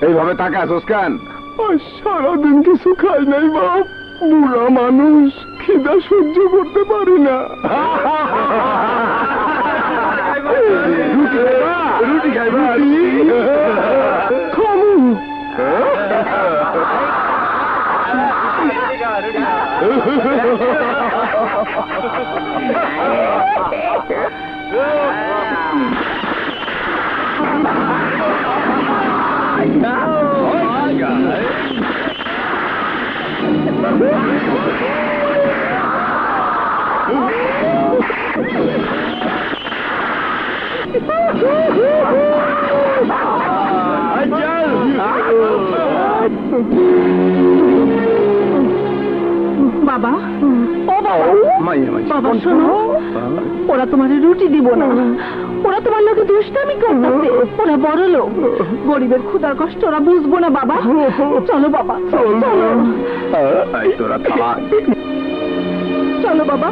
এইভাবে টাকা আছোস কেন? সারাদিন কিছু খাই নাই বাপ, বুড়া মানুষ, খিদা সহ্য করতে পারি না। রুটি খাইবা? বাবা, ও বাবা, বাবা শোনো, ওরা তোমার রুটি দিব না, ওরা তোমার লোকে দুষ্টামি করতেছে, ওরা বড় লোক, গরিবের ক্ষুধার কষ্ট ওরা বুঝবো না বাবা। চলো বাবা, চলো। তোরা থাক, চলো বাবা,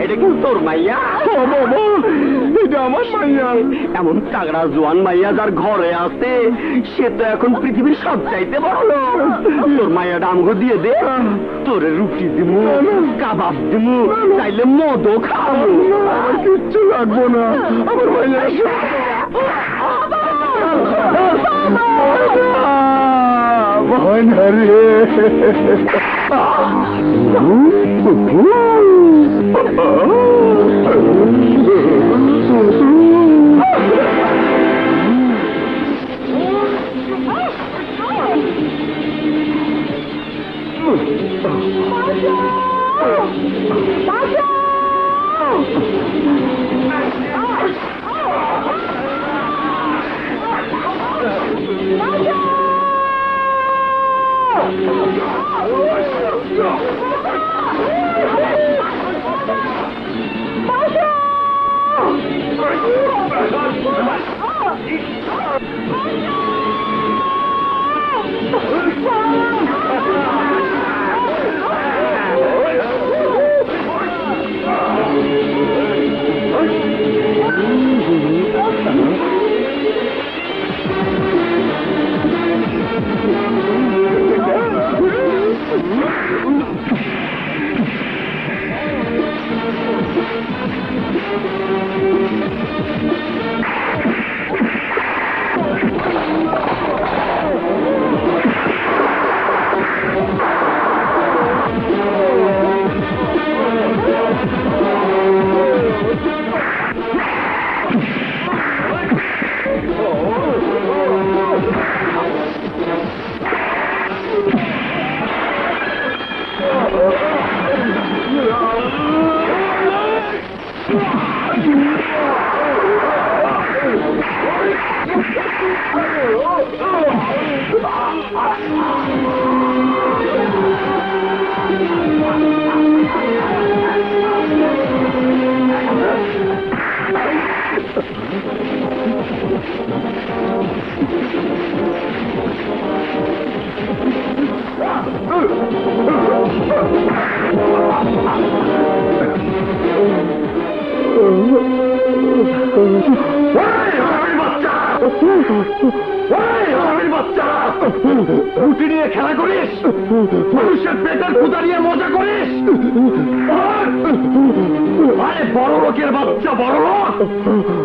এটা কিন্তু তোর মাইয়া? এটা আমার মাইয়া। এমন তাগড়া জোয়ান মাইয়া যার ঘরে আছে সে তো এখন পৃথিবীর সব চাইতে বড় লোক। তোর মাইয়াটা আমগো দিয়ে দে, তোরে রুটি দিমু, কাবাব দিমু, চাইলে মদও খাবো। আমার কিচ্ছু লাগবো না, আমার মাইয়া। ভয় না রে। রুটি নিয়ে খেলা করিস, মানুষের পেটের ক্ষুধা নিয়ে মজা করিস। আরে বড় লোকের বাচ্চা, বড় লোক,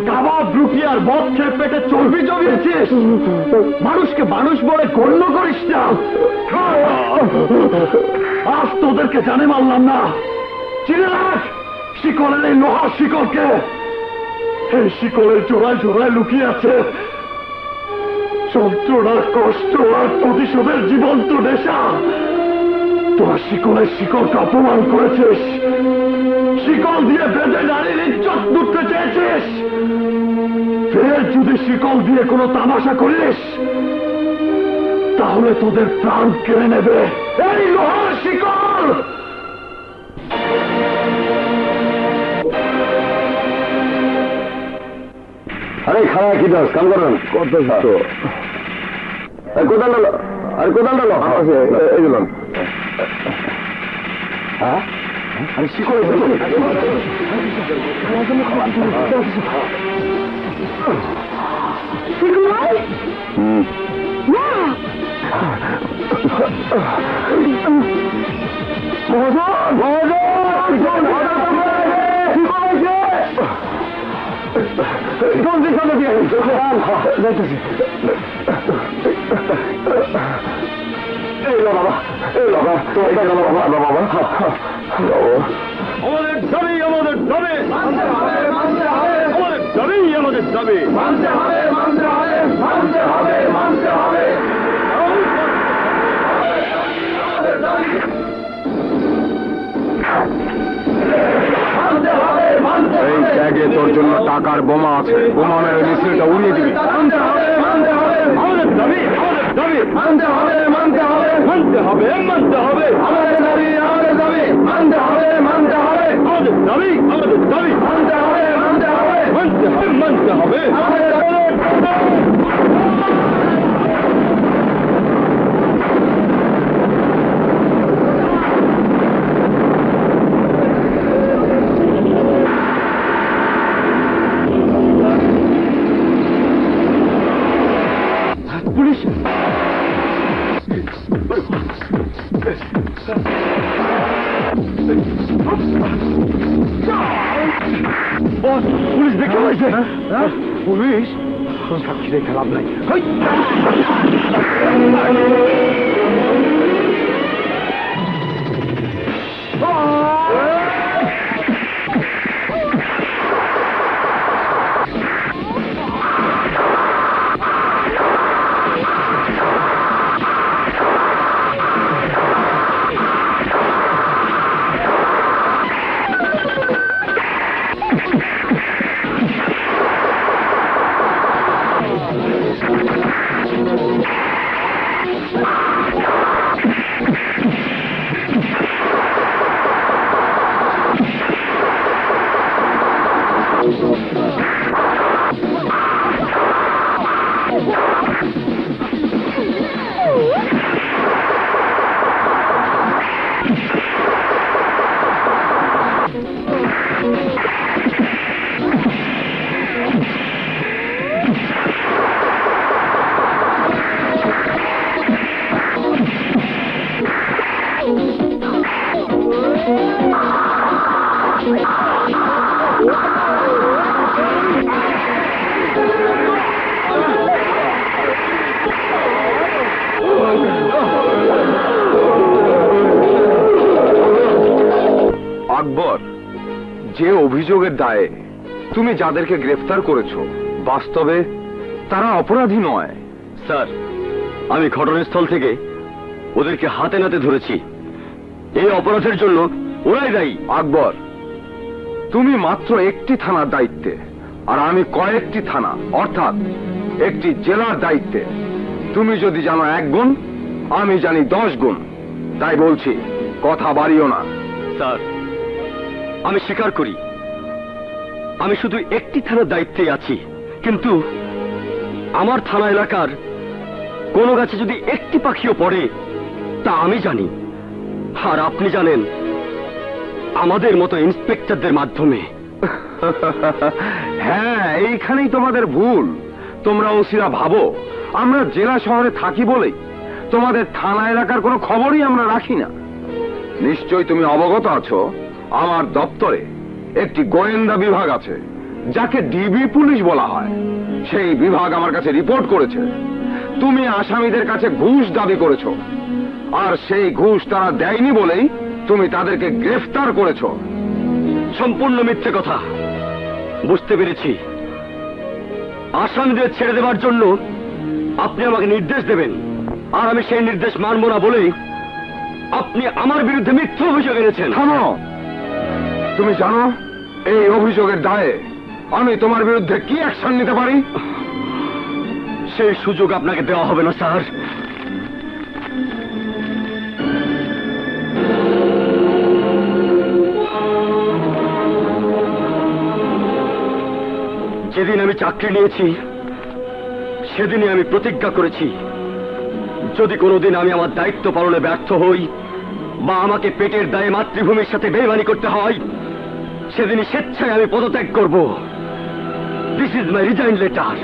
কাবাব রুটি আর মদ খেয়ে পেটে চর্বি জমিয়েছিস, মানুষকে মানুষ বলে গণ্য করিস না। আজ তোদেরকে জানে মারলাম না, চিনে রাখ শিকলের এই লোহার শিকলকে, এই শিকলের জোড়ায় জোড়ায় লুকিয়ে আছে যন্ত্রণা, কষ্ট আর প্রতিশোধের জীবন্ত নেশা। তোরা শিকলের শিকলকে অপমান করেছিস, শিকল দিয়ে বেঁধে নারীর ইজ্জত লুটতে চেয়েছিস। ফের যদি শিকল দিয়ে কোনো তামাশা করিস তাহলে তোদের প্রাণ কেড়ে নেবে এই লোহার শিকল। আরে খারাপ কি দোষ কাম করেন কত তো কোদাল ডালো, আরে কোদাল ডালো এগুলো। হ্যাঁ আমি শিকল আমাদের দাবি, আমাদের দাবি, আমাদের দাবি, আমাদের দাবি মানতে হবে, মানতে হবে, মানতে হবে, মানতে হবে। এই ব্যাগে তোর জন্য টাকার বোমা আছে, বোমা মেরে মিছিলটা উড়িয়ে দিবি। মানতে হবে, মানতে হবে, আমাদের দাবি, আমাদের দাবি মানতে হবে, মানতে হবে, মানতে হবে, মানতে হবে, আমাদের দাবি, আমাদের দাবি মানতে হবে, মানতে হবে, আমাদের দাবি, আমাদের দাবি মানতে হবে, মানতে হবে, মানতে হবে, মানতে হবে, আমাদের দাবি। পুলিশ পুলিশ দেখে হয়েছে, পুলিশ সাক্ষী রেখে লাভ নাই। আকবর, যে অভিযোগের দায়ে তুমি যাদেরকে গ্রেফতার করেছো বাস্তবে তারা অপরাধী নয়। স্যার, আমি ঘটনাস্থল থেকে ওদেরকে হাতে নাতে ধরেছি। এই অপরাধের জন্য ওরাই দায়ী। আকবর, তুমি মাত্র একটি থানার দায়িত্বে আর আমি কয়েকটি থানা অর্থাৎ একটি জেলার দায়িত্বে। তুমি যদি জানো 1 গুণ, আমি জানি 10 গুণ। তাই বলছি কথা বাড়িও না। স্যার, আমি স্বীকার করি আমি শুধু একটি থানার দায়িত্বে আছি, কিন্তু আমার থানা এলাকার কোন গাছে যদি একটি পাখিও পড়ে তা আমি জানি, আর আপনি জানেন আমাদের মতো ইন্সপেক্টরদের মাধ্যমে। হ্যাঁ, এইখানেই তোমাদের ভুল। তোমরা ওসিরা ভাবো আমরা জেলা শহরে থাকি বলেই তোমাদের থানা এলাকার কোনো খবরই আমরা রাখি না। নিশ্চয়ই তুমি অবগত আছো আমার দপ্তরে একটি গোয়েন্দা বিভাগ আছে যাকে ডিবি পুলিশ বলা হয়। সেই বিভাগ আমার কাছে রিপোর্ট করেছে তুমি আসামিদের কাছে ঘুষ দাবি করেছো, আর সেই ঘুষ তারা দেয়নি বলেই তুমি তাদেরকে গ্রেফতার করেছো। সম্পূর্ণ মিথ্যে কথা। বুঝতে পেরেছি, আসামিদের ছেড়ে দেওয়ার জন্য আপনি আমাকে নির্দেশ দেবেন, আর আমি সেই নির্দেশ মানব না বলেই আপনি আমার বিরুদ্ধে মিথ্যা অভিযোগ এনেছেন। থামো। তুমি জানো এই অভিযোগের দায়ে আমি তোমার বিরুদ্ধে কি অ্যাকশন নিতে পারি? সেই সুযোগ আপনাকে দেওয়া হবে না স্যার। যেদিন আমি চাকরি নিয়েছি সেদিনই আমি প্রতিজ্ঞা করেছি, যদি কোনোদিন আমি আমার দায়িত্ব পালনে ব্যর্থ হই বা আমাকে পেটের দায়ে মাতৃভূমির সাথে বেইমানি করতে হয়, সেদিনই স্বেচ্ছায় আমি পদত্যাগ করব। This is my resign letter.